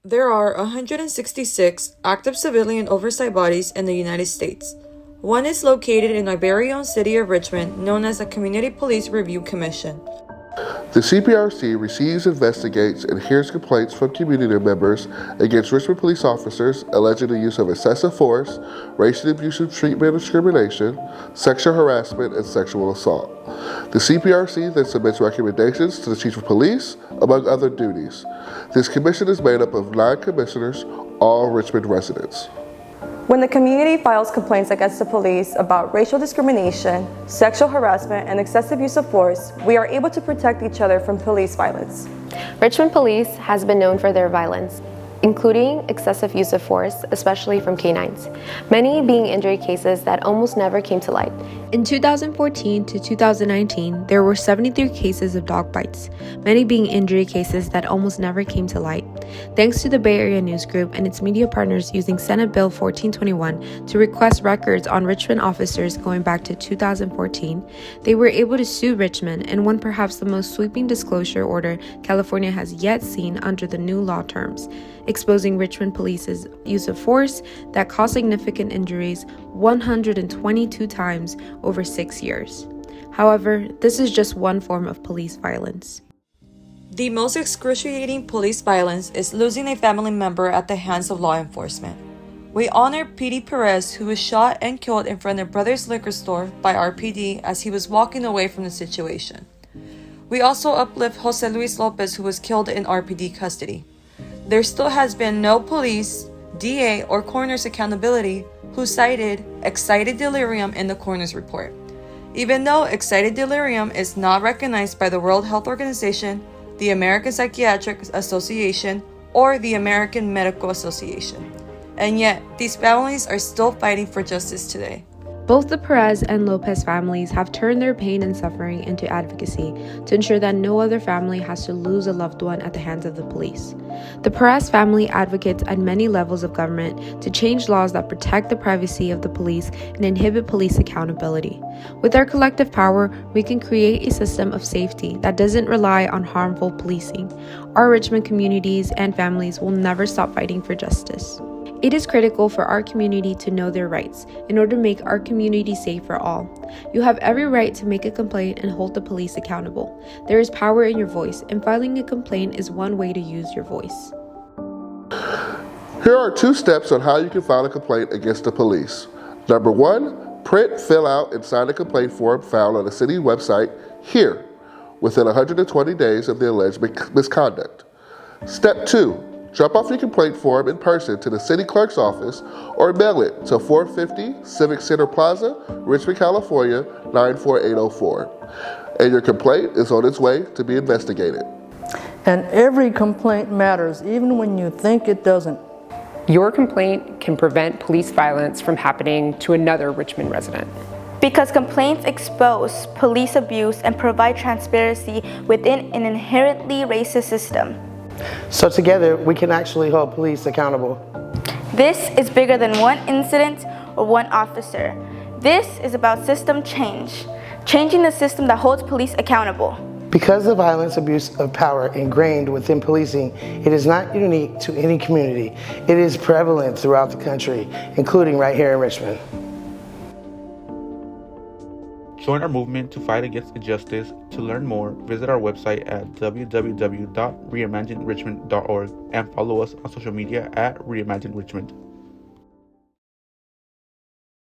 There are 166 active civilian oversight bodies in the United States. One is located in our very own city of Richmond, known as the Community Police Review Commission. The CPRC receives, investigates, and hears complaints from community members against Richmond police officers alleging the use of excessive force, racially abusive treatment and discrimination, sexual harassment, and sexual assault. The CPRC then submits recommendations to the Chief of Police, among other duties. This commission is made up of 9 commissioners, all Richmond residents. When the community files complaints against the police about racial discrimination, sexual harassment, and excessive use of force, we are able to protect each other from police violence. Richmond Police has been known for their violence, including excessive use of force, especially from canines, many being injury cases that almost never came to light. In 2014 to 2019, there were 73 cases of dog bites, many being injury cases that almost never came to light. Thanks to the Bay Area News Group and its media partners using Senate Bill 1421 to request records on Richmond officers going back to 2014, they were able to sue Richmond and won perhaps the most sweeping disclosure order California has yet seen under the new law terms, exposing Richmond Police's use of force that caused significant injuries 122 times over 6 years. However, this is just one form of police violence. The most excruciating police violence is losing a family member at the hands of law enforcement. We honor PD Perez, who was shot and killed in front of Brothers Liquor Store by RPD as he was walking away from the situation. We also uplift Jose Luis Lopez, who was killed in RPD custody. There still has been no police, DA, or coroner's accountability who cited excited delirium in the coroner's report. Even though excited delirium is not recognized by the World Health Organization, the American Psychiatric Association, or the American Medical Association. And yet, these families are still fighting for justice today. Both the Perez and Lopez families have turned their pain and suffering into advocacy to ensure that no other family has to lose a loved one at the hands of the police. The Perez family advocates at many levels of government to change laws that protect the privacy of the police and inhibit police accountability. With our collective power, we can create a system of safety that doesn't rely on harmful policing. Our Richmond communities and families will never stop fighting for justice. It is critical for our community to know their rights in order to make our community safe for all. You have every right to make a complaint and hold the police accountable. There is power in your voice, and filing a complaint is one way to use your voice. Here are 2 steps on how you can file a complaint against the police. Number 1, print, fill out, and sign a complaint form found on the city website here within 120 days of the alleged misconduct. Step 2, drop off your complaint form in person to the city clerk's office or mail it to 450 Civic Center Plaza, Richmond, California, 94804. And your complaint is on its way to be investigated. And every complaint matters, even when you think it doesn't. Your complaint can prevent police violence from happening to another Richmond resident. Because complaints expose police abuse and provide transparency within an inherently racist system. So together, we can actually hold police accountable. This is bigger than one incident or one officer. This is about system change, changing the system that holds police accountable. Because of violence, abuse of power ingrained within policing, it is not unique to any community. It is prevalent throughout the country, including right here in Richmond. Join our movement to fight against injustice. To learn more, visit our website at www.reimaginerichmond.org and follow us on social media at Reimagine Richmond.